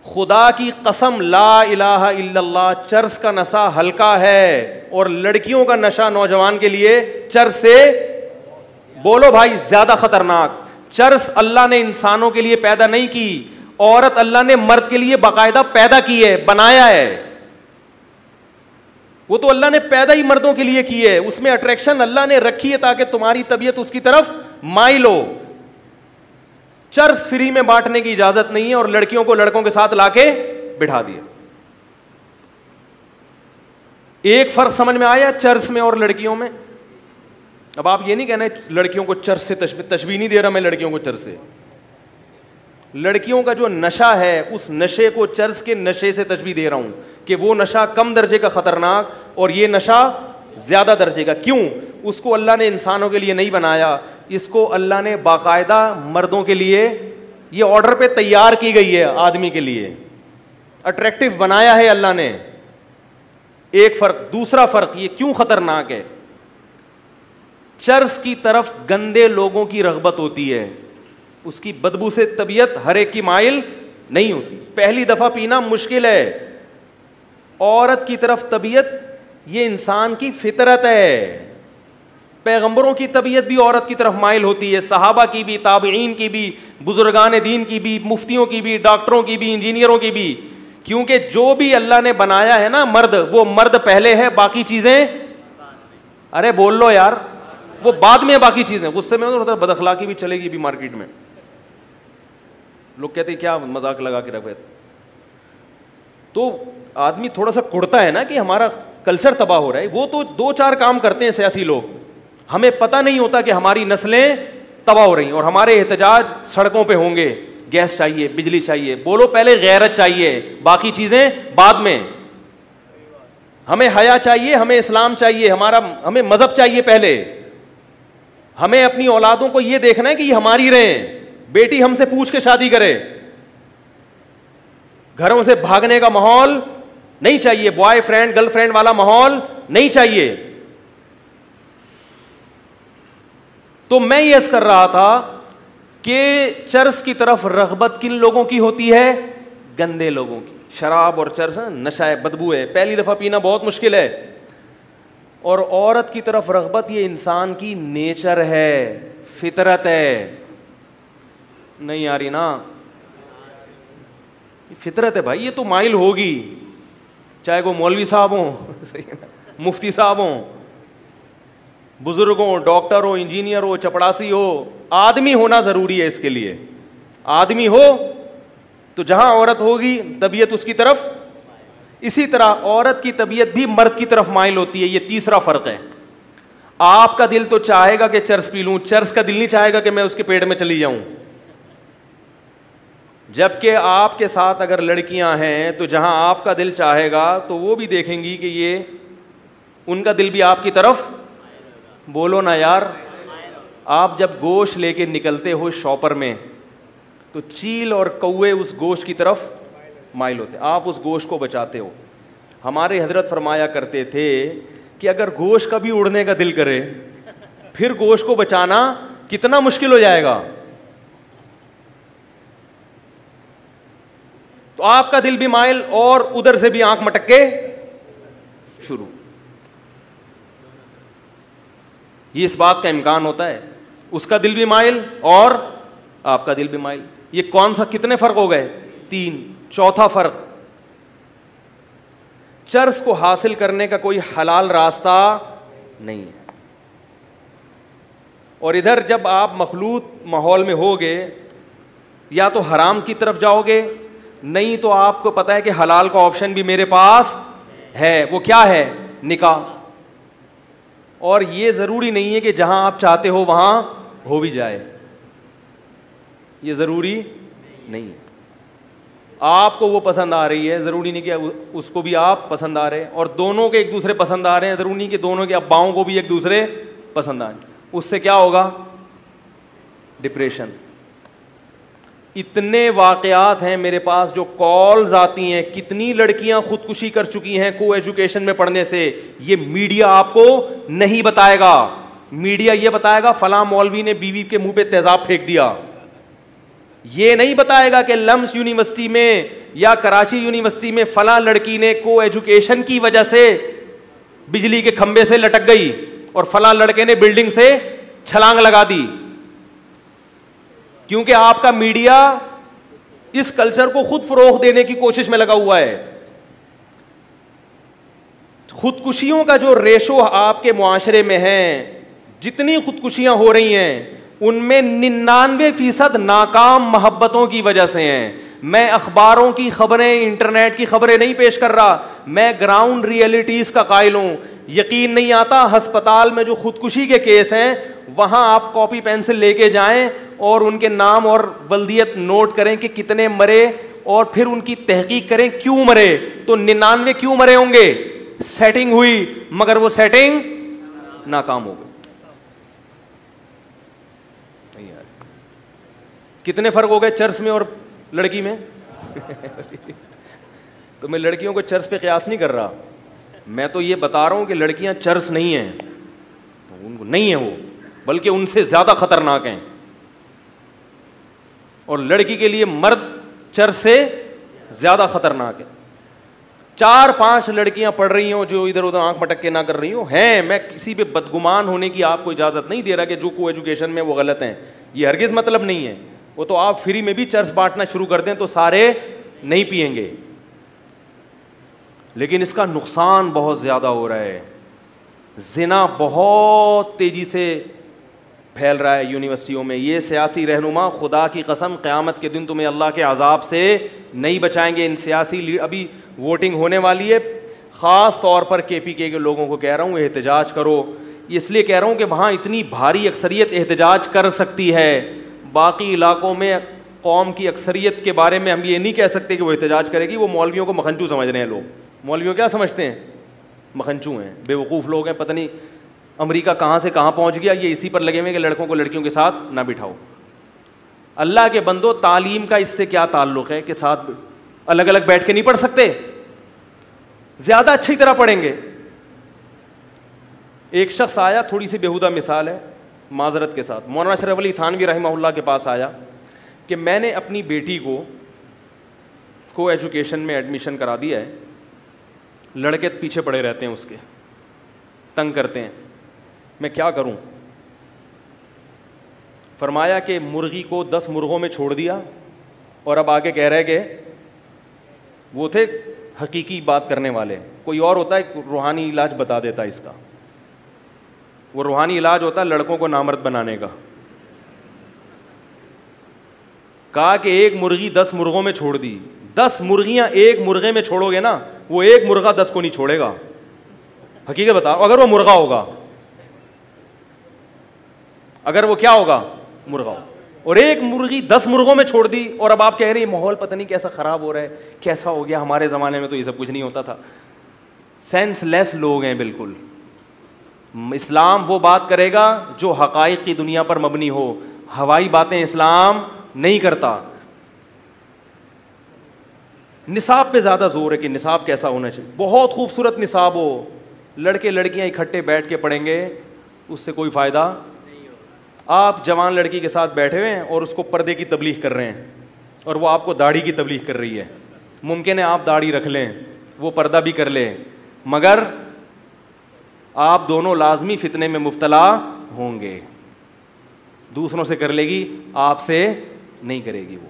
खुदा की कसम ला इलाहा इल्लल्लाह, चर्स का नशा हल्का है और लड़कियों का नशा नौजवान के लिए चर्स से, बोलो भाई, ज्यादा खतरनाक। चर्स अल्लाह ने इंसानों के लिए पैदा नहीं की, औरत अल्लाह ने मर्द के लिए बाकायदा पैदा की है, बनाया है। वो तो अल्लाह ने पैदा ही मर्दों के लिए की है, उसमें अट्रैक्शन अल्लाह ने रखी है ताकि तुम्हारी तबीयत उसकी तरफ माइल हो। चर्स फ्री में बांटने की इजाजत नहीं है और लड़कियों को लड़कों के साथ लाके बिठा दिया। एक फर्क समझ में आया चर्स में और लड़कियों में? अब आप ये नहीं कहना लड़कियों को चर्स से तशबीह नहीं दे रहा मैं लड़कियों को चर्स से। लड़कियों का जो नशा है उस नशे को चर्स के नशे से तशबीह दे रहा हूं कि वो नशा कम दर्जे का खतरनाक और ये नशा ज्यादा दर्जे का। क्यों? उसको अल्लाह ने इंसानों के लिए नहीं बनाया, इसको अल्लाह ने बाकायदा मर्दों के लिए, ये ऑर्डर पे तैयार की गई है, आदमी के लिए अट्रैक्टिव बनाया है अल्लाह ने। एक फर्क। दूसरा फर्क, ये क्यों खतरनाक है? चर्स की तरफ गंदे लोगों की रग़बत होती है, उसकी बदबू से तबीयत हर एक की माइल नहीं होती। पहली दफा पीना मुश्किल है। औरत की तरफ तबीयत, ये इंसान की फितरत है। पैगंबरों की तबीयत भी औरत की तरफ माइल होती है, सहाबा की भी, ताबईन की भी, बुजुर्गान दीन की भी, मुफ्तियों की भी, डॉक्टरों की भी, इंजीनियरों की भी। क्योंकि जो भी अल्लाह ने बनाया है ना मर्द, वो मर्द पहले है, बाकी चीजें, अरे बोल लो यार, वो बाद में बाकी चीजें। गुस्से में होता है, बदअखलाकी भी चलेगी भी मार्केट में। लोग कहते हैं क्या मजाक लगा के रखे, तो आदमी थोड़ा सा कुड़ता है ना कि हमारा कल्चर तबाह हो रहा है। वो तो दो चार काम करते हैं सियासी लोग, हमें पता नहीं होता कि हमारी नस्लें तबाह हो रही और हमारे एहतजाज सड़कों पे होंगे। गैस चाहिए, बिजली चाहिए, बोलो पहले गैरत चाहिए, बाकी चीजें बाद में। हमें हया चाहिए, हमें इस्लाम चाहिए, हमें मजहब चाहिए पहले। हमें अपनी औलादों को यह देखना है कि ये हमारी रहें, बेटी हमसे पूछ के शादी करे। घरों से भागने का माहौल नहीं चाहिए, बॉयफ्रेंड गर्लफ्रेंड वाला माहौल नहीं चाहिए। तो मैं ये कर रहा था कि चर्स की तरफ रग़बत किन लोगों की होती है? गंदे लोगों की। शराब और चर्स नशा है, बदबू है, पहली दफा पीना बहुत मुश्किल है। और औरत की तरफ रग़बत ये इंसान की नेचर है, फितरत है। नहीं आ रही ना? फितरत है भाई, ये तो माइल होगी, चाहे वो मौलवी साहब हो, मुफ्ती साहब हो, बुजुर्ग हो, डॉक्टर हो, इंजीनियर हो, चपड़ासी हो। आदमी होना जरूरी है इसके लिए। आदमी हो तो जहां औरत होगी तबीयत उसकी तरफ, इसी तरह औरत की तबीयत भी मर्द की तरफ माइल होती है। ये तीसरा फर्क है। आपका दिल तो चाहेगा कि चर्स पी लूं, चर्स का दिल नहीं चाहेगा कि मैं उसके पेट में चली जाऊं। जबकि आपके साथ अगर लड़कियां हैं तो जहां आपका दिल चाहेगा तो वो भी देखेंगी कि ये, उनका दिल भी आपकी तरफ, बोलो ना यार। आप जब गोश्त लेके निकलते हो शॉपर में तो चील और कौवे उस गोश्त की तरफ माइल होते, आप उस गोश्त को बचाते हो। हमारे हजरत फरमाया करते थे कि अगर गोश्त का भी उड़ने का दिल करे फिर गोश्त को बचाना कितना मुश्किल हो जाएगा। तो आपका दिल भी माइल और उधर से भी आंख मटक के शुरू। ये इस बात का इम्कान होता है, उसका दिल भी माइल और आपका दिल भी माइल। ये कौन सा, कितने फर्क हो गए? 3। चौथा फर्क, चर्स को हासिल करने का कोई हलाल रास्ता नहीं है। और इधर जब आप मखलूत माहौल में होगे या तो हराम की तरफ जाओगे, नहीं तो आपको पता है कि हलाल का ऑप्शन भी मेरे पास है। वो क्या है? निकाह। और ये जरूरी नहीं है कि जहां आप चाहते हो वहां हो भी जाए, ये जरूरी नहीं है। आपको वो पसंद आ रही है, जरूरी नहीं कि उसको भी आप पसंद आ रहे हैं। और दोनों के एक दूसरे पसंद आ रहे हैं, जरूरी नहीं कि दोनों के अब्बाओं को भी एक दूसरे पसंद आए। उससे क्या होगा? डिप्रेशन। इतने वाकयात हैं मेरे पास जो कॉल्स आती हैं, कितनी लड़कियां खुदकुशी कर चुकी हैं को एजुकेशन में पढ़ने से। ये मीडिया आपको नहीं बताएगा। मीडिया ये बताएगा फलां मौलवी ने बीवी के मुंह पे तेजाब फेंक दिया। ये नहीं बताएगा कि लम्स यूनिवर्सिटी में या कराची यूनिवर्सिटी में फलां लड़की ने को एजुकेशन की वजह से बिजली के खंबे से लटक गई और फलां लड़के ने बिल्डिंग से छलांग लगा दी। क्योंकि आपका मीडिया इस कल्चर को खुद फरोग देने की कोशिश में लगा हुआ है। खुदकुशियों का जो रेशो आपके मुआशरे में है, जितनी खुदकुशियां हो रही हैं उनमें 99% नाकाम मोहब्बतों की वजह से हैं। मैं अखबारों की खबरें, इंटरनेट की खबरें नहीं पेश कर रहा, मैं ग्राउंड रियलिटीज का कायल हूं। यकीन नहीं आता, अस्पताल में जो खुदकुशी के केस हैं वहां आप कॉपी पेंसिल लेके जाएं और उनके नाम और बल्दियत नोट करें कि कितने मरे और फिर उनकी तहकीक करें क्यों मरे। तो 99 क्यों मरे होंगे? सेटिंग हुई, मगर वो सेटिंग नाकाम हो गई। कितने फर्क हो गए चर्च में और लड़की में? तो मैं लड़कियों को चर्च पे कयास नहीं कर रहा, मैं तो ये बता रहा हूं कि लड़कियां चर्च नहीं हैं, तो उनको नहीं है वो, बल्कि उनसे ज्यादा खतरनाक हैं। और लड़की के लिए मर्द चर्च से ज्यादा खतरनाक है। 4-5 लड़कियां पढ़ रही हो जो इधर उधर आंख मटक के ना कर रही हो हैं। मैं किसी पे बदगुमान होने की आपको इजाजत नहीं दे रहा कि जो को एजुकेशन में वो गलत हैं, ये हरगिज मतलब नहीं है। वो तो आप फ्री में भी चर्च बांटना शुरू कर दें तो सारे नहीं पिएंगे, लेकिन इसका नुकसान बहुत ज्यादा हो रहा है। जिना बहुत तेजी से फैल रहा है यूनिवर्सिटियों में। ये सियासी रहनुमा खुदा की कसम क़यामत के दिन तुम्हें अल्लाह के अजाब से नहीं बचाएंगे। इन सियासी अभी वोटिंग होने वाली है, ख़ास तौर पर KPK के लोगों को कह रहा हूँ एहतजाज करो। इसलिए कह रहा हूँ कि वहाँ इतनी भारी अक्सरियत एहतजाज कर सकती है, बाकी इलाकों में कौम की अक्सरियत के बारे में हम ये नहीं कह सकते कि वो एहतजाज करेगी। वो मौलवियों को मखनचू समझ रहे हैं लोग। मौलवियों क्या समझते हैं? मखनचू हैं, बेवकूफ़ लोग हैं। पता नहीं अमेरिका कहाँ से कहाँ पहुँच गया, ये इसी पर लगे हुए कि लड़कों को लड़कियों के साथ ना बिठाओ। अल्लाह के बंदो, तालीम का इससे क्या ताल्लुक़ है कि साथ अलग अलग बैठ के नहीं पढ़ सकते? ज़्यादा अच्छी तरह पढ़ेंगे। एक शख्स आया, थोड़ी सी बेहुदा मिसाल है माजरत के साथ, मौलाना अशरफ अली थानवी रहमहुल्लाह के पास आया कि मैंने अपनी बेटी को एजुकेशन में एडमिशन करा दिया है, लड़के पीछे पड़े रहते हैं, उसके तंग करते हैं, मैं क्या करूं? फरमाया कि मुर्गी को 10 मुर्गों में छोड़ दिया और अब आके कह रहे कि वो थे हकीकी बात करने वाले। कोई और होता है रूहानी इलाज बता देता है इसका, वो रूहानी इलाज होता है लड़कों को नामर्द बनाने का। कहा कि एक मुर्गी 10 मुर्गों में छोड़ दी। 10 मुर्गियां एक मुर्गे में छोड़ोगे ना, वो एक मुर्गा 10 को नहीं छोड़ेगा। हकीकत बताओ, अगर वो मुर्गा होगा, अगर वो क्या होगा? मुर्गा हो। और एक मुर्गी 10 मुर्गों में छोड़ दी और अब आप कह रहे हैं माहौल पता नहीं कैसा खराब हो रहा है, कैसा हो गया, हमारे ज़माने में तो ये सब कुछ नहीं होता था। सेंसलेस लोग हैं बिल्कुल। इस्लाम वो बात करेगा जो हकाइक की दुनिया पर मबनी हो, हवाई बातें इस्लाम नहीं करता। निसाब पे ज़्यादा जोर है कि निसाब कैसा होना चाहिए। बहुत खूबसूरत निसाब हो, लड़के लड़कियां इकट्ठे बैठ के पढ़ेंगे, उससे कोई फ़ायदा नहीं हो। आप जवान लड़की के साथ बैठे हुए हैं और उसको पर्दे की तबलीग कर रहे हैं और वो आपको दाढ़ी की तबलीग कर रही है। मुमकिन है आप दाढ़ी रख लें, वो पर्दा भी कर ले, मगर आप दोनों लाजमी फितने में मुब्तला होंगे। दूसरों से कर लेगी, आपसे नहीं करेगी वो।